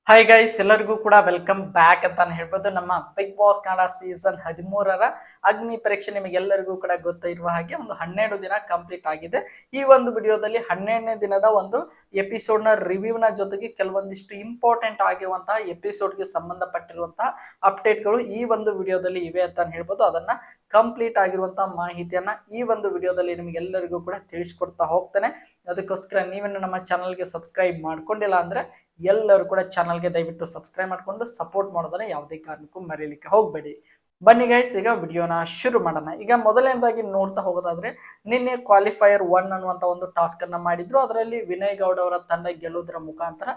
Hi guys, ಎಲ್ಲರಿಗೂ ಕೂಡ welcome back ಅಂತಾನೆ ಹೇಳ್ಬೋದು. ನಮ್ಮ ಬಿಗ್ ಬಾಸ್ ಕನ್ನಡ ಸೀಸನ್ 13ರ ಅಗ್ನಿ ಪರೀಕ್ಷೆ ನಿಮಗೆಲ್ಲರಿಗೂ ಕೂಡ ಗೊತ್ತಿರುವ ಹಾಗೆ ಒಂದು 12 ದಿನ ಕಂಪ್ಲೀಟ್ ಆಗಿದೆ. ಈ ಒಂದು ವಿಡಿಯೋದಲ್ಲಿ 12ನೇ ದಿನದ ಒಂದು ಎಪಿಸೋಡ್ನ ರಿವ್ಯೂನ ಜೊತೆಗೆ ಕೆಲವೊಂದಿಷ್ಟು ಇಂಪಾರ್ಟೆಂಟ್ ಆಗಿರುವಂತಹ ಎಪಿಸೋಡ್ಗೆ ಸಂಬಂಧಪಟ್ಟಿರುವಂತಹ ಅಪ್ಡೇಟ್ಗಳು ಈ ಒಂದು ವಿಡಿಯೋದಲ್ಲಿ ಇವೆ ಅಂತಾನೆ ಹೇಳ್ಬೋದು. ಅದನ್ನ ಕಂಪ್ಲೀಟ್ ಆಗಿರುವಂತಹ ಮಾಹಿತಿಯನ್ನ ಈ ಒಂದು ವಿಡಿಯೋದಲ್ಲಿ ನಿಮಗೆಲ್ಲರಿಗೂ ಕೂಡ ತಿಳಿಸ್ಕೊಡ್ತಾ ಹೋಗ್ತೇನೆ. ಅದಕ್ಕೋಸ್ಕರ ನೀವೇನು ನಮ್ಮ ಚಾನಲ್ಗೆ ಸಬ್ಸ್ಕ್ರೈಬ್ ಮಾಡ್ಕೊಂಡಿಲ್ಲ ಅಂದ್ರೆ ಎಲ್ಲರೂ ಕೂಡ ಚಾನಲ್ಗೆ ದಯವಿಟ್ಟು ಸಬ್ಸ್ಕ್ರೈಬ್ ಮಾಡ್ಕೊಂಡು ಸಪೋರ್ಟ್ ಮಾಡೋದನ್ನ ಯಾವುದೇ ಕಾರಣಕ್ಕೂ ಮರೀಲಿಕ್ಕೆ ಹೋಗಬೇಡಿ. ಬನ್ನಿ ಗೈಸ್, ಈಗ ವಿಡಿಯೋನ ಶುರು ಮಾಡೋಣ. ಈಗ ಮೊದಲನೇದಾಗಿ ನೋಡ್ತಾ ಹೋಗೋದಾದ್ರೆ, ನಿನ್ನೆ ಕ್ವಾಲಿಫೈಯರ್ 1 ಅನ್ನುವಂತ ಒಂದು ಟಾಸ್ಕ್ ಅನ್ನ ಮಾಡಿದ್ರು. ಅದರಲ್ಲಿ ವಿನಯ್ ಗೌಡ ಅವರ ತಂಡ ಗೆಲ್ಲುವುದರ ಮುಖಾಂತರ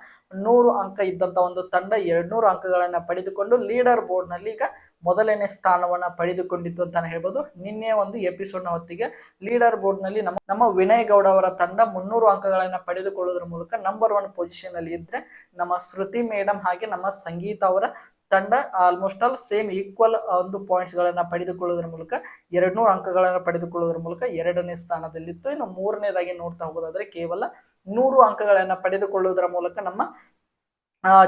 100 ಅಂಕ ಇದ್ದಂತ ಒಂದು ತಂಡ 200 ಅಂಕಗಳನ್ನ ಪಡೆದುಕೊಂಡು ಲೀಡರ್ ಬೋರ್ಡ್ ನಲ್ಲಿ ಈಗ ಮೊದಲನೇ ಸ್ಥಾನವನ್ನ ಪಡೆದುಕೊಂಡಿತ್ತು ಅಂತಾನೆ ಹೇಳ್ಬೋದು. ನಿನ್ನೆ ಒಂದು ಎಪಿಸೋಡ್ ನ ಹೊತ್ತಿಗೆ ಲೀಡರ್ ಬೋರ್ಡ್ ನಲ್ಲಿ ನಮ್ಮ ವಿನಯ್ ಗೌಡ ಅವರ ತಂಡ 300 ಅಂಕಗಳನ್ನ ಪಡೆದುಕೊಳ್ಳುವುದರ ಮೂಲಕ ನಂಬರ್ 1 ಪೊಸಿಷನ್ ಅಲ್ಲಿ ಇದ್ರೆ, ನಮ್ಮ ಶ್ರುತಿ ಮೇಡಮ್ ಹಾಗೆ ನಮ್ಮ ಸಂಗೀತ ಅವರ ತಂಡ ಆಲ್ಮೋಸ್ಟ್ ಆಲ್ ಸೇಮ್ ಈಕ್ವಲ್ ಒಂದು ಪಾಯಿಂಟ್ಸ್ ಗಳನ್ನ ಪಡೆದುಕೊಳ್ಳುವುದರ ಮೂಲಕ 200 ಅಂಕಗಳನ್ನ ಪಡೆದುಕೊಳ್ಳುವುದರ ಮೂಲಕ 2ನೇ ಸ್ಥಾನದಲ್ಲಿತ್ತು. ಇನ್ನು ಮೂರನೇದಾಗಿ ನೋಡ್ತಾ ಹೋಗೋದಾದ್ರೆ, ಕೇವಲ 100 ಅಂಕಗಳನ್ನ ಪಡೆದುಕೊಳ್ಳುವುದರ ಮೂಲಕ ನಮ್ಮ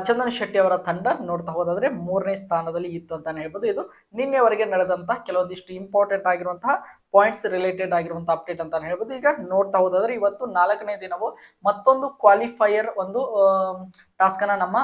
ಚಂದನ್ ಶೆಟ್ಟಿ ಅವರ ತಂಡ ನೋಡ್ತಾ ಹೋದಾದ್ರೆ 3ನೇ ಸ್ಥಾನದಲ್ಲಿ ಇತ್ತು ಅಂತಾನೆ ಹೇಳ್ಬೋದು. ಇದು ನಿನ್ನೆವರೆಗೆ ನಡೆದಂತಹ ಕೆಲವೊಂದಿಷ್ಟು ಇಂಪಾರ್ಟೆಂಟ್ ಆಗಿರುವಂತಹ ಪಾಯಿಂಟ್ಸ್ ರಿಲೇಟೆಡ್ ಆಗಿರುವಂತಹ ಅಪ್ಡೇಟ್ ಅಂತಾನೆ ಹೇಳ್ಬೋದು. ಈಗ ನೋಡ್ತಾ ಹೋದಾದ್ರೆ, ಇವತ್ತು 4ನೇ ದಿನವು ಮತ್ತೊಂದು ಕ್ವಾಲಿಫೈಯರ್ ಒಂದು ಟಾಸ್ಕ್ ಅನ್ನ ನಮ್ಮ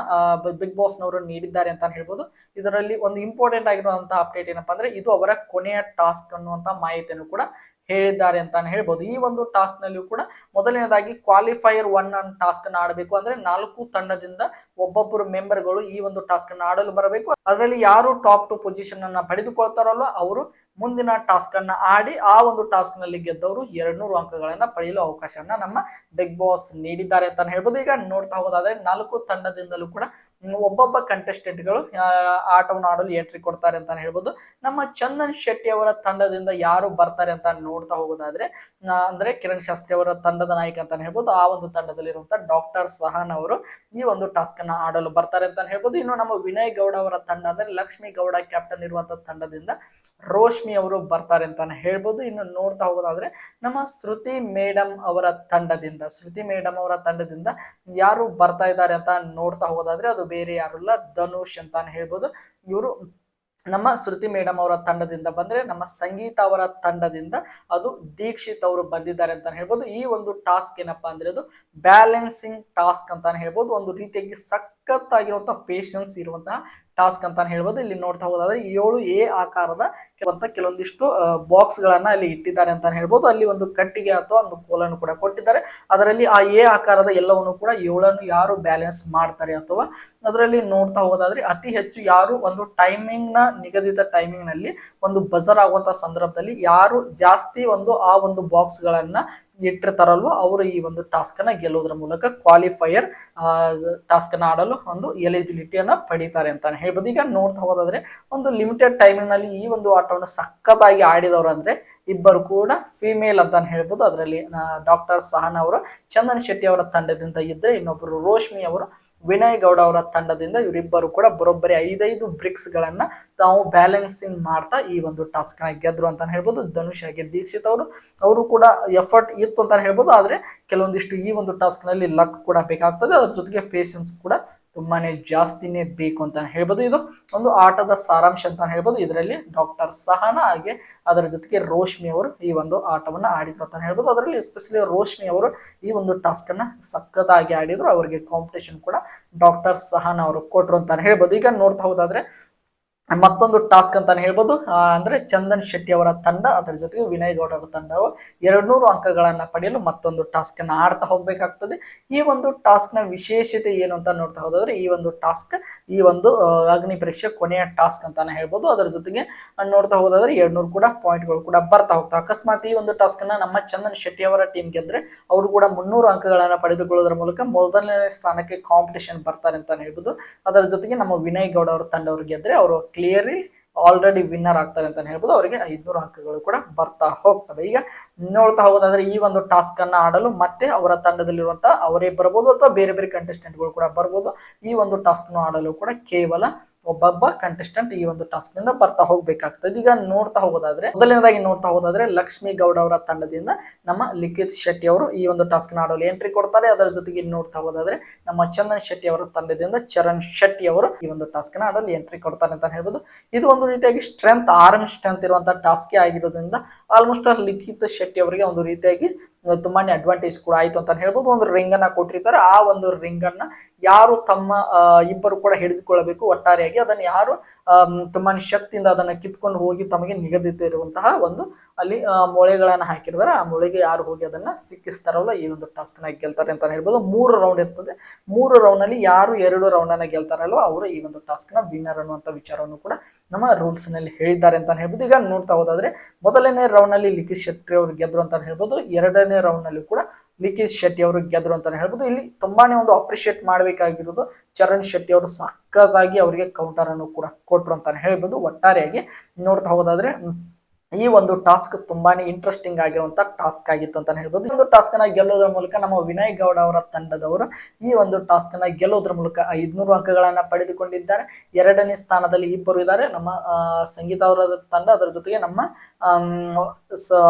ಬಿಗ್ ಬಾಸ್ ನವರು ನೀಡಿದ್ದಾರೆ ಅಂತ ಹೇಳ್ಬೋದು. ಇದರಲ್ಲಿ ಒಂದು ಇಂಪಾರ್ಟೆಂಟ್ ಆಗಿರುವಂತಹ ಅಪ್ಡೇಟ್ ಏನಪ್ಪಾ ಅಂದ್ರೆ, ಇದು ಅವರ ಕೊನೆಯ ಟಾಸ್ಕ್ ಅನ್ನುವಂತ ಮಾಹಿತಿಯನ್ನು ಕೂಡ ಹೇಳಿದ್ದಾರೆ ಅಂತಾನೆ ಹೇಳ್ಬೋದು. ಈ ಒಂದು ಟಾಸ್ಕ್ ನಲ್ಲಿಯೂ ಕೂಡ ಮೊದಲನೇದಾಗಿ ಕ್ವಾಲಿಫೈಯರ್ 1 ಅನ್ನ ಟಾಸ್ಕ್ ಅನ್ನ ಆಡಬೇಕು. ಅಂದ್ರೆ 4 ತಂಡದಿಂದ ಒಬ್ಬೊಬ್ಬರು ಮೆಂಬರ್ಗಳು ಈ ಒಂದು ಟಾಸ್ಕ್ ಅನ್ನ ಆಡಲು ಬರಬೇಕು. ಅದರಲ್ಲಿ ಯಾರು ಟಾಪ್ 2 ಪೊಸಿಷನ್ ಅನ್ನ ಪಡೆದುಕೊಳ್ತಾರಲ್ಲ, ಅವರು ಮುಂದಿನ ಟಾಸ್ಕ್ ಅನ್ನ ಆಡಿ ಆ ಒಂದು ಟಾಸ್ಕ್ ನಲ್ಲಿ ಗೆದ್ದವರು 200 ಅಂಕಗಳನ್ನ ಪಡೆಯಲು ಅವಕಾಶವನ್ನ ನಮ್ಮ ಬಿಗ್ ಬಾಸ್ ನೀಡಿದ್ದಾರೆ ಅಂತಾನೆ ಹೇಳ್ಬೋದು. ಈಗ ನೋಡ್ತಾ ಹೋದಾದ್ರೆ, 4 ತಂಡದಿಂದಲೂ ಕೂಡ ಒಬ್ಬೊಬ್ಬ ಕಂಟೆಸ್ಟೆಂಟ್ ಗಳು ಆಟವನ್ನು ಆಡಲು ಎಂಟ್ರಿ ಕೊಡ್ತಾರೆ ಅಂತಾನೆ ಹೇಳ್ಬೋದು. ನಮ್ಮ ಚಂದನ್ ಶೆಟ್ಟಿ ಅವರ ತಂಡದಿಂದ ಯಾರು ಬರ್ತಾರೆ ಅಂತ ನೋಡ್ತಾ ಹೋಗೋದಾದ್ರೆ, ಅಂದ್ರೆ ಕಿರಣ್ ಶಾಸ್ತ್ರಿ ಅವರ ತಂಡದ ನಾಯಕ ಅಂತಾನೆ ಹೇಳ್ಬೋದು. ಆ ಒಂದು ತಂಡದಲ್ಲಿರುವಂತಹ ಡಾಕ್ಟರ್ ಸಹನ್ ಅವರು ಈ ಒಂದು ಟಾಸ್ಕ್ ಅನ್ನ ಆಡಲು ಬರ್ತಾರೆ ಅಂತಾನೆ ಹೇಳ್ಬೋದು. ಇನ್ನು ನಮ್ಮ ವಿನಯ್ ಗೌಡ ಅವರ ತಂಡ ಅಂದ್ರೆ ಲಕ್ಷ್ಮಿ ಗೌಡ ಕ್ಯಾಪ್ಟನ್ ಇರುವಂತಹ ತಂಡದಿಂದ ರೋಶ್ಮಿ ಅವರು ಬರ್ತಾರೆ ಅಂತಾನೆ ಹೇಳ್ಬೋದು. ಇನ್ನು ನೋಡ್ತಾ ಹೋಗೋದಾದ್ರೆ, ನಮ್ಮ ಶ್ರುತಿ ಮೇಡಮ್ ಅವರ ತಂಡದಿಂದ ಯಾರು ಬರ್ತಾ ಇದ್ದಾರೆ ಅಂತ ನೋಡ್ತಾ ಹೋಗೋದಾದ್ರೆ, ಅದು ಬೇರೆ ಯಾರಲ್ಲ, ಧನುಷ್ ಅಂತಾನೆ ಹೇಳ್ಬೋದು. ಇವರು ನಮ್ಮ ಶ್ರುತಿ ಮೇಡಮ್ ಅವರ ತಂಡದಿಂದ ಬಂದ್ರೆ, ನಮ್ಮ ಸಂಗೀತ ಅವರ ತಂಡದಿಂದ ಅದು ದೀಕ್ಷಿತ್ ಅವರು ಬಂದಿದ್ದಾರೆ ಅಂತಾನೆ ಹೇಳ್ಬೋದು. ಈ ಒಂದು ಟಾಸ್ಕ್ ಏನಪ್ಪಾ ಅಂದ್ರೆ, ಅದು ಬ್ಯಾಲೆನ್ಸಿಂಗ್ ಟಾಸ್ಕ್ ಅಂತಾನೆ ಹೇಳ್ಬೋದು. ಒಂದು ರೀತಿಯಾಗಿ ಸಖತ್ತಾಗಿರುವಂತಹ ಪೇಷನ್ಸ್ ಇರುವಂತಹ ಟಾಸ್ಕ್ ಅಂತಾನೆ ಹೇಳ್ಬೋದು. ಇಲ್ಲಿ ನೋಡ್ತಾ ಹೋದಾದ್ರೆ 7A ಆಕಾರದ ಕೆಲವೊಂದಿಷ್ಟು ಬಾಕ್ಸ್ ಗಳನ್ನ ಅಲ್ಲಿ ಇಟ್ಟಿದ್ದಾರೆ ಅಂತಾನೆ ಹೇಳ್ಬೋದು. ಅಲ್ಲಿ ಒಂದು ಕಟ್ಟಿಗೆ ಅಥವಾ ಒಂದು ಕೋಲನ್ನು ಕೂಡ ಕೊಟ್ಟಿದ್ದಾರೆ. ಅದರಲ್ಲಿ ಆ ಎ ಆಕಾರದ ಎಲ್ಲವನ್ನು ಕೂಡ 7 ಯಾರು ಬ್ಯಾಲೆನ್ಸ್ ಮಾಡ್ತಾರೆ, ಅಥವಾ ಅದರಲ್ಲಿ ನೋಡ್ತಾ ಹೋದಾದ್ರೆ ಅತಿ ಹೆಚ್ಚು ಯಾರು ಒಂದು ನಿಗದಿತ ಟೈಮಿಂಗ್ ನಲ್ಲಿ ಒಂದು ಬಜರ್ ಆಗುವಂತಹ ಸಂದರ್ಭದಲ್ಲಿ ಯಾರು ಜಾಸ್ತಿ ಆ ಒಂದು ಬಾಕ್ಸ್ ಗಳನ್ನ ಇಟ್ಟಿರ್ತಾರಲ್ವ, ಅವರು ಈ ಒಂದು ಟಾಸ್ಕ್ ಅನ್ನ ಗೆಲ್ಲುವುದರ ಮೂಲಕ ಕ್ವಾಲಿಫೈಯರ್ ಟಾಸ್ಕ್ ಅನ್ನ ಆಡಲು ಒಂದು ಎಲಿಜಿಬಿಲಿಟಿಯನ್ನ ಪಡಿತಾರೆ ಅಂತಾನೆ ಹೇಳ್ಬೋದು. ಈಗ ನೋಡ್ತಾ ಹೋದಾದ್ರೆ, ಒಂದು ಲಿಮಿಟೆಡ್ ಟೈಮಿಂಗ್ ನಲ್ಲಿ ಈ ಒಂದು ಆಟವನ್ನು ಸಖತ್ತಾಗಿ ಆಡಿದವರು ಅಂದ್ರೆ ಇಬ್ಬರು ಕೂಡ ಫಿಮೇಲ್ ಅಂತಾನೆ ಹೇಳ್ಬೋದು. ಅದರಲ್ಲಿ ಡಾಕ್ಟರ್ ಸಹನ್ ಅವರು ಚಂದನ್ ಶೆಟ್ಟಿ ಅವರ ತಂಡದಿಂದ ಇದ್ರೆ, ಇನ್ನೊಬ್ಬರು ರೋಶ್ಮಿ ಅವರು ವಿನಯ್ ಗೌಡ ಅವರ ತಂಡದಿಂದ, ಇವರಿಬ್ಬರು ಕೂಡ ಬರೋಬ್ಬರಿ 5 ಬ್ರಿಕ್ಸ್ ಗಳನ್ನ ತಾವು ಬ್ಯಾಲೆನ್ಸಿಂಗ್ ಮಾಡ್ತಾ ಈ ಒಂದು ಟಾಸ್ಕ್ ನ ಗೆದ್ರು ಅಂತಾನೆ ಹೇಳ್ಬೋದು. ಧನುಷ್ ಹಾಗೆ ದೀಕ್ಷಿತ್ ಅವರು ಕೂಡ ಎಫರ್ಟ್ ಇತ್ತು ಅಂತಾನೆ ಹೇಳ್ಬೋದು. ಆದ್ರೆ ಕೆಲವೊಂದಿಷ್ಟು ಈ ಒಂದು ಟಾಸ್ಕ್ ನಲ್ಲಿ ಲಕ್ ಕೂಡ ಬೇಕಾಗ್ತದೆ, ಅದ್ರ ಜೊತೆಗೆ ಪೇಷನ್ಸ್ ಕೂಡ ತುಂಬಾನೇ ಜಾಸ್ತಿನೇ ಬೇಕು ಅಂತ ಹೇಳ್ಬೋದು. ಇದು ಒಂದು ಆಟದ ಸಾರಾಂಶ ಅಂತ ಹೇಳ್ಬೋದು. ಇದರಲ್ಲಿ ಡಾಕ್ಟರ್ ಸಹನ ಹಾಗೆ ಅದರ ಜೊತೆಗೆ ರೋಶ್ಮಿ ಅವರು ಈ ಒಂದು ಆಟವನ್ನ ಆಡಿದ್ರು ಅಂತ ಹೇಳ್ಬೋದು. ಅದರಲ್ಲಿ ಎಸ್ಪೆಷಲಿ ರೋಶ್ಮಿ ಅವರು ಈ ಒಂದು ಟಾಸ್ಕ್ ಅನ್ನ ಸಖತ್ತಾಗಿ ಆಡಿದ್ರು. ಅವರಿಗೆ ಕಾಂಪಿಟೇಷನ್ ಕೂಡ ಡಾಕ್ಟರ್ ಸಹನ ಅವರು ಕೊಟ್ರು ಅಂತಾನೆ ಹೇಳ್ಬೋದು. ಈಗ ನೋಡ್ತಾ ಹೋದಾದ್ರೆ, ಮತ್ತೊಂದು ಟಾಸ್ಕ್ ಅಂತಾನೆ ಹೇಳ್ಬೋದು. ಅಂದ್ರೆ ಚಂದನ್ ಶೆಟ್ಟಿ ಅವರ ತಂಡ ಅದರ ಜೊತೆಗೆ ವಿನಯ್ ಗೌಡ ಅವರ ತಂಡವು 200 ಅಂಕಗಳನ್ನ ಪಡೆಯಲು ಮತ್ತೊಂದು ಟಾಸ್ಕ್ ಅನ್ನ ಆಡ್ತಾ ಹೋಗ್ಬೇಕಾಗ್ತದೆ. ಈ ಒಂದು ಟಾಸ್ಕ್ ನ ವಿಶೇಷತೆ ಏನು ಅಂತ ನೋಡ್ತಾ ಹೋದಾದ್ರೆ, ಈ ಒಂದು ಟಾಸ್ಕ್ ಈ ಒಂದು ಅಗ್ನಿ ಪರೀಕ್ಷೆ ಕೊನೆಯ ಟಾಸ್ಕ್ ಅಂತಾನೆ ಹೇಳ್ಬೋದು. ಅದರ ಜೊತೆಗೆ ನೋಡ್ತಾ ಹೋದಾದ್ರೆ 200 ಕೂಡ ಪಾಯಿಂಟ್ಗಳು ಕೂಡ ಬರ್ತಾ ಹೋಗ್ತಾ, ಅಕಸ್ಮಾತ್ ಈ ಒಂದು ಟಾಸ್ಕ್ ಅನ್ನ ನಮ್ಮ ಚಂದನ್ ಶೆಟ್ಟಿ ಅವರ ಟೀಮ್ ಗೆದ್ರೆ ಅವರು ಕೂಡ 300 ಅಂಕಗಳನ್ನ ಪಡೆದುಕೊಳ್ಳುವುದರ ಮೂಲಕ ಮೊದಲನೇ ಸ್ಥಾನಕ್ಕೆ ಕಾಂಪಿಟೇಷನ್ ಬರ್ತಾರೆ ಅಂತಾನೆ ಹೇಳ್ಬೋದು. ಅದರ ಜೊತೆಗೆ ನಮ್ಮ ವಿನಯ್ ಗೌಡ ಅವರ ತಂಡವರು ಗೆದ್ರೆ ಅವರು ಕ್ಲಿಯರ್ಲಿ ಆಲ್ರೆಡಿ ವಿನ್ನರ್ ಆಗ್ತಾರೆ ಅಂತ ಹೇಳ್ಬೋದು. ಅವರಿಗೆ 500 ಅಂಕಗಳು ಕೂಡ ಬರ್ತಾ ಹೋಗ್ತವೆ. ಈಗ ನೋಡ್ತಾ ಹೋಗೋದಾದ್ರೆ, ಈ ಒಂದು ಟಾಸ್ಕ್ ಅನ್ನ ಆಡಲು ಮತ್ತೆ ಅವರ ತಂಡದಲ್ಲಿರುವಂತಹ ಅವರೇ ಬರ್ಬೋದು ಅಥವಾ ಬೇರೆ ಬೇರೆ ಕಂಟೆಸ್ಟೆಂಟ್ ಗಳು ಕೂಡ ಬರ್ಬೋದು. ಈ ಒಂದು ಟಾಸ್ಕ್ ಆಡಲು ಕೂಡ ಕೇವಲ ಒಬ್ಬೊಬ್ಬ ಕಂಟೆಸ್ಟೆಂಟ್ ಈ ಒಂದು ಟಾಸ್ಕ್ ನಿಂದ ಬರ್ತಾ ಹೋಗ್ಬೇಕಾಗ್ತದೆ. ಈಗ ನೋಡ್ತಾ ಹೋಗೋದಾದ್ರೆ ಮೊದಲನೇದಾಗಿ ನೋಡ್ತಾ ಹೋಗೋದಾದ್ರೆ ಲಕ್ಷ್ಮಿ ಗೌಡ ಅವರ ತಂಡದಿಂದ ನಮ್ಮ ಲಿಖಿತ್ ಶೆಟ್ಟಿ ಅವರು ಈ ಒಂದು ಟಾಸ್ಕ್ ನ ಆಡಲು ಎಂಟ್ರಿ ಕೊಡ್ತಾರೆ. ಅದರ ಜೊತೆಗೆ ನೋಡ್ತಾ ಹೋಗೋದಾದ್ರೆ ನಮ್ಮ ಚಂದನ್ ಶೆಟ್ಟಿ ಅವರ ತಂಡದಿಂದ ಚರಣ್ ಶೆಟ್ಟಿ ಅವರು ಈ ಒಂದು ಟಾಸ್ಕ್ ನ ಆಡಲು ಎಂಟ್ರಿ ಕೊಡ್ತಾರೆ ಅಂತ ಹೇಳ್ಬೋದು. ಇದು ಒಂದು ರೀತಿಯಾಗಿ ಆರ್ಮ್ ಸ್ಟ್ರೆಂತ್ ಇರುವಂತಹ ಟಾಸ್ಕ್ ಆಗಿರೋದ್ರಿಂದ ಆಲ್ಮೋಸ್ಟ್ ಲಿಖಿತ್ ಶೆಟ್ಟಿ ಅವರಿಗೆ ಒಂದು ರೀತಿಯಾಗಿ ತುಂಬಾನೇ ಅಡ್ವಾಂಟೇಜ್ ಕೂಡ ಆಯ್ತು ಅಂತ ಹೇಳ್ಬೋದು. ಒಂದು ರಿಂಗ್ ಅನ್ನ ಕೊಟ್ಟಿರ್ತಾರೆ. ಆ ಒಂದು ರಿಂಗ್ ಅನ್ನ ಯಾರು ತಮ್ಮ ಇಬ್ಬರು ಕೂಡ ಹಿಡಿದುಕೊಳ್ಳಬೇಕು, ಒಟ್ಟಾರೆಯಾಗಿ ಅದನ್ನು ಯಾರು ತುಂಬಾನೇ ಶಕ್ತಿಯಿಂದ ಅದನ್ನ ಕಿತ್ಕೊಂಡು ಹೋಗಿ ತಮಗೆ ನಿಗದಿತ ಇರುವಂತಹ ಒಂದು ಅಲ್ಲಿ ಮೊಳೆಗಳನ್ನ ಹಾಕಿರ್ತಾರೆ. ಆ ಮೊಳೆಗೆ ಯಾರು ಹೋಗಿ ಅದನ್ನ ಸಿಕ್ಕಿಸ್ತಾರಲ್ಲ ಈ ಒಂದು ಟಾಸ್ಕ್ ನ ಗೆಲ್ತಾರೆ ಅಂತ ಹೇಳ್ಬೋದು. 3 ರೌಂಡ್ ಇರ್ತದೆ. 3 ರೌಂಡ್ ನಲ್ಲಿ ಯಾರು 2 ರೌಂಡ್ ಅನ್ನ ಗೆಲ್ತಾರಲ್ವ ಅವರು ಈ ಒಂದು ಟಾಸ್ಕ್ ನ ವಿನ್ನರ್ ಅನ್ನುವಂತ ವಿಚಾರವನ್ನು ಕೂಡ ನಮ್ಮ ರೂಲ್ಸ್ ನಲ್ಲಿ ಹೇಳಿದ್ದಾರೆ ಅಂತ ಹೇಳ್ಬೋದು. ಈಗ ನೋಡ್ತಾ ಹೋದಾದ್ರೆ ಮೊದಲನೇ ರೌಂಡ್ ನಲ್ಲಿ ಲಿಖಿತ್ ಶೆಟ್ಟಿ ಅವರು ಗೆದ್ರು ಅಂತ ಹೇಳ್ಬೋದು. ಎರಡನೇ ರೌಂಡ್ ನಲ್ಲಿ ಕೂಡ ಲಿಖಿತ್ ಶೆಟ್ಟಿ ಅವರು ಗೆದ್ರು ಅಂತ ಹೇಳ್ಬೋದು. ಇಲ್ಲಿ ತುಂಬಾನೇ ಒಂದು ಅಪ್ರಿಶಿಯೇಟ್ ಮಾಡಬೇಕಾಗಿರೋದು ಚರಣ್ ಶೆಟ್ಟಿ ಅವರು ಸಕ್ಕತ್ತಾಗಿ ಅವರಿಗೆ ಕೌಂಟರ್ ಅನ್ನು ಕೂಡ ಕೊಟ್ರು ಅಂತ ಹೇಳ್ಬೋದು. ಒಟ್ಟಾರೆಯಾಗಿ ನೋಡ್ತಾ ಹೋದಾದ್ರೆ ಈ ಒಂದು ಟಾಸ್ಕ್ ತುಂಬಾನೇ ಇಂಟ್ರೆಸ್ಟಿಂಗ್ ಆಗಿರುವಂತ ಟಾಸ್ಕ್ ಆಗಿತ್ತು ಅಂತ ಹೇಳ್ಬೋದು. ಈ ಒಂದು ಟಾಸ್ಕ್ ನ ಗೆಲ್ಲೋದ್ರ ಮೂಲಕ ನಮ್ಮ ವಿನಯ್ ಗೌಡ ಅವರ ತಂಡದವರು ಈ ಒಂದು ಟಾಸ್ಕ್ ನ ಗೆಲ್ಲೋದ್ರ ಮೂಲಕ 500 ಅಂಕಗಳನ್ನ ಪಡೆದುಕೊಂಡಿದ್ದಾರೆ. ಎರಡನೇ ಸ್ಥಾನದಲ್ಲಿ ಇಬ್ಬರು ಇದ್ದಾರೆ, ನಮ್ಮ ಸಂಗೀತ ಅವರ ತಂಡ, ಅದರ ಜೊತೆಗೆ ನಮ್ಮ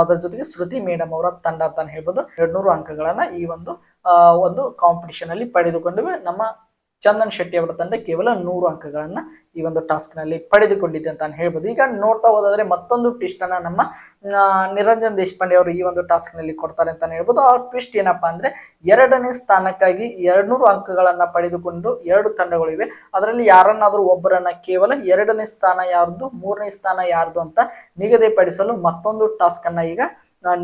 ಅದರ ಜೊತೆಗೆ ಶ್ರುತಿ ಮೇಡಮ್ ಅವರ ತಂಡ ಅಂತ ಹೇಳ್ಬೋದು. 200 ಅಂಕಗಳನ್ನ ಈ ಒಂದು ಕಾಂಪಿಟಿಷನ್ ಅಲ್ಲಿ ಪಡೆದುಕೊಂಡಿವೆ. ನಮ್ಮ ಚಂದನ್ ಶೆಟ್ಟಿ ಅವರ ತಂಡ ಕೇವಲ 100 ಅಂಕಗಳನ್ನ ಈ ಒಂದು ಟಾಸ್ಕ್ ನಲ್ಲಿ ಪಡೆದುಕೊಂಡಿದೆ ಅಂತ ಹೇಳ್ಬೋದು. ಈಗ ನೋಡ್ತಾ ಹೋದಾದ್ರೆ ಮತ್ತೊಂದು ಟ್ವಿಸ್ಟ್ ಅನ್ನ ನಮ್ಮ ನಿರಂಜನ್ ದೇಶಪಾಂಡೆ ಅವರು ಈ ಒಂದು ಟಾಸ್ಕ್ ನಲ್ಲಿ ಕೊಡ್ತಾರೆ ಅಂತ ಹೇಳ್ಬೋದು. ಆ ಟ್ವಿಸ್ಟ್ ಏನಪ್ಪಾ ಅಂದ್ರೆ ಎರಡನೇ ಸ್ಥಾನಕ್ಕಾಗಿ 200 ಅಂಕಗಳನ್ನ ಪಡೆದುಕೊಂಡು 2 ತಂಡಗಳು ಇವೆ. ಅದರಲ್ಲಿ ಯಾರನ್ನಾದ್ರೂ ಒಬ್ಬರನ್ನ ಕೇವಲ 2ನೇ ಸ್ಥಾನ ಯಾರ್ದು 3ನೇ ಸ್ಥಾನ ಯಾರ್ದು ಅಂತ ನಿಗದಿಪಡಿಸಲು ಮತ್ತೊಂದು ಟಾಸ್ಕ್ ಅನ್ನ ಈಗ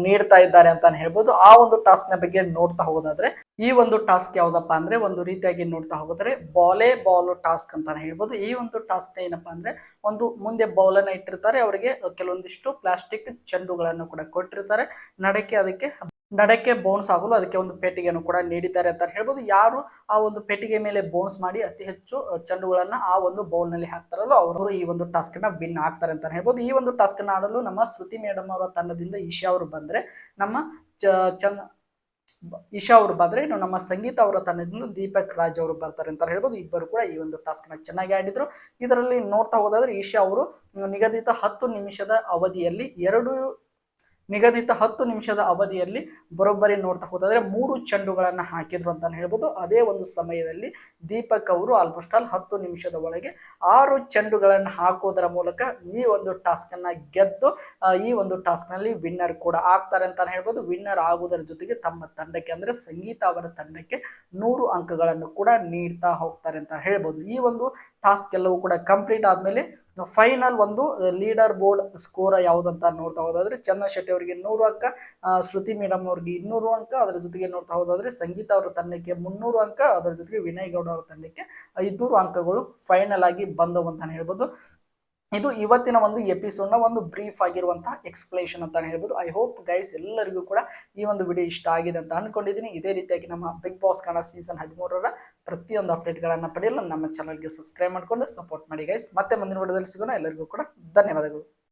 ನೀಡ್ತಾ ಇದ್ದಾರೆ ಅಂತ ಹೇಳ್ಬೋದು. ಆ ಒಂದು ಟಾಸ್ಕ್ ನ ಬಗ್ಗೆ ನೋಡ್ತಾ ಹೋಗೋದಾದ್ರೆ ಈ ಒಂದು ಟಾಸ್ಕ್ ಯಾವ್ದಪ್ಪ ಅಂದ್ರೆ ಒಂದು ರೀತಿಯಾಗಿ ನೋಡ್ತಾ ಹೋಗೋದ್ರೆ ಬಾಲ್ ಟಾಸ್ಕ್ ಅಂತ ಹೇಳ್ಬೋದು. ಈ ಒಂದು ಟಾಸ್ಕ್ ಏನಪ್ಪಾ ಅಂದ್ರೆ ಒಂದು ಮುಂದೆ ಬೌಲ್ ಅನ್ನ ಇಟ್ಟಿರ್ತಾರೆ, ಅವರಿಗೆ ಕೆಲವೊಂದಿಷ್ಟು ಪ್ಲಾಸ್ಟಿಕ್ ಚೆಂಡುಗಳನ್ನು ಕೂಡ ಕೊಟ್ಟಿರ್ತಾರೆ. ನಡಕ್ಕೆ ಬೌನ್ಸ್ ಆಗಲು ಅದಕ್ಕೆ ಒಂದು ಪೆಟ್ಟಿಗೆಯನ್ನು ಕೂಡ ನೀಡಿದ್ದಾರೆ ಅಂತ ಹೇಳ್ಬೋದು. ಯಾರು ಆ ಒಂದು ಪೆಟ್ಟಿಗೆ ಮೇಲೆ ಬೌನ್ಸ್ ಮಾಡಿ ಅತಿ ಹೆಚ್ಚು ಚೆಂಡುಗಳನ್ನ ಆ ಒಂದು ಬೌಲ್ ನಲ್ಲಿ ಹಾಕ್ತಾರಲ್ಲ ಅವರು ಈ ಒಂದು ಟಾಸ್ಕ್ ನ ವಿನ್ ಆಗ್ತಾರೆ ಅಂತ ಹೇಳ್ಬೋದು. ಈ ಒಂದು ಟಾಸ್ಕ್ ನ ಆಡಲು ನಮ್ಮ ಶ್ರುತಿ ಮೇಡಮ್ ಅವರ ತಂಡದಿಂದ ಈಶಾ ಅವರು ಬಂದ್ರೆ, ನಮ್ಮ ಈಶಾ ಅವರು ಬಂದ್ರೆ, ಇನ್ನು ನಮ್ಮ ಸಂಗೀತ ಅವರ ತಂಡದಿಂದ ದೀಪಕ್ ರಾಜ್ ಅವರು ಬರ್ತಾರೆ ಅಂತ ಹೇಳ್ಬೋದು. ಇಬ್ಬರು ಕೂಡ ಈ ಒಂದು ಟಾಸ್ಕ್ ನ ಚೆನ್ನಾಗಿ ಆಡಿದ್ರು. ಇದರಲ್ಲಿ ನೋಡ್ತಾ ಹೋದಾದ್ರೆ ಈಶಾ ಅವರು ನಿಗದಿತ 10 ನಿಮಿಷದ ಅವಧಿಯಲ್ಲಿ ಬರೋಬ್ಬರಿ ನೋಡ್ತಾ ಹೋದಾದ್ರೆ 3 ಚೆಂಡುಗಳನ್ನ ಹಾಕಿದ್ರು ಅಂತ ಹೇಳ್ಬೋದು. ಅದೇ ಒಂದು ಸಮಯದಲ್ಲಿ ದೀಪಕ್ ಅವರು ಆಲ್ಮೋಸ್ಟ್ 10 ನಿಮಿಷದ ಒಳಗೆ 6 ಚೆಂಡುಗಳನ್ನ ಹಾಕೋದರ ಮೂಲಕ ಈ ಒಂದು ಟಾಸ್ಕ್ ಅನ್ನ ಗೆದ್ದು ಈ ಒಂದು ಟಾಸ್ಕ್ ನಲ್ಲಿ ವಿನ್ನರ್ ಕೂಡ ಆಗ್ತಾರೆ ಅಂತ ಹೇಳ್ಬೋದು. ವಿನ್ನರ್ ಆಗುವುದರ ಜೊತೆಗೆ ತಮ್ಮ ತಂಡಕ್ಕೆ ಅಂದ್ರೆ ಸಂಗೀತ ಅವರ ತಂಡಕ್ಕೆ 100 ಅಂಕಗಳನ್ನು ಕೂಡ ನೀಡ್ತಾ ಹೋಗ್ತಾರೆ ಅಂತ ಹೇಳ್ಬೋದು. ಈ ಒಂದು ಟಾಸ್ಕ್ ಎಲ್ಲವೂ ಕೂಡ ಕಂಪ್ಲೀಟ್ ಆದ್ಮೇಲೆ ಫೈನಲ್ ಒಂದು ಲೀಡರ್ ಬೋರ್ಡ್ ಸ್ಕೋರ್ ಯಾವುದಂತ ನೋಡ್ತಾ ಹೋದಾದ್ರೆ ಚಂದನ್ ಶೆಟ್ಟಿ ಅವರಿಗೆ 100 ಅಂಕ, ಶ್ರುತಿ ಮೇಡಮ್ ಅವರಿಗೆ 200 ಅಂಕ, ಅದರ ಜೊತೆಗೆ ನೋಡ್ತಾ ಹೋದಾದ್ರೆ ಸಂಗೀತ ಅವರ ತಂಡಕ್ಕೆ 300 ಅಂಕ, ಅದರ ಜೊತೆಗೆ ವಿನಯ್ ಗೌಡ ಅವರ ತಂಡಕ್ಕೆ 500 ಅಂಕಗಳು ಫೈನಲ್ ಆಗಿ ಬಂದವು ಅಂತ ಹೇಳ್ಬೋದು. ಇದು ಇವತ್ತಿನ ಒಂದು ಎಪಿಸೋಡ್ ನ ಒಂದು ಬ್ರೀಫ್ ಆಗಿರುವಂತಹ ಎಕ್ಸ್ಪ್ಲೇಷನ್ ಅಂತ ಹೇಳ್ಬೋದು. ಐ ಹೋಪ್ ಗೈಸ್ ಎಲ್ಲರಿಗೂ ಕೂಡ ಈ ಒಂದು ವಿಡಿಯೋ ಇಷ್ಟ ಆಗಿದೆ ಅಂತ ಅನ್ಕೊಂಡಿದ್ದೀನಿ. ಇದೇ ರೀತಿಯಾಗಿ ನಮ್ಮ ಬಿಗ್ ಬಾಸ್ ಕನ್ನಡ ಸೀಸನ್ 13ರ ಪ್ರತಿಯೊಂದು ಅಪ್ಡೇಟ್ಗಳನ್ನ ಪಡೆಯಲು ನಮ್ಮ ಚಾನಲ್ಗೆ ಸಬ್ಸ್ಕ್ರೈಬ್ ಮಾಡ್ಕೊಂಡು ಸಪೋರ್ಟ್ ಮಾಡಿ ಗೈಸ್. ಮತ್ತೆ ಮುಂದಿನ ವಿಡಿಯೋದಲ್ಲಿ ಸಿಗೋಣ. ಎಲ್ಲರಿಗೂ ಕೂಡ ಧನ್ಯವಾದಗಳು.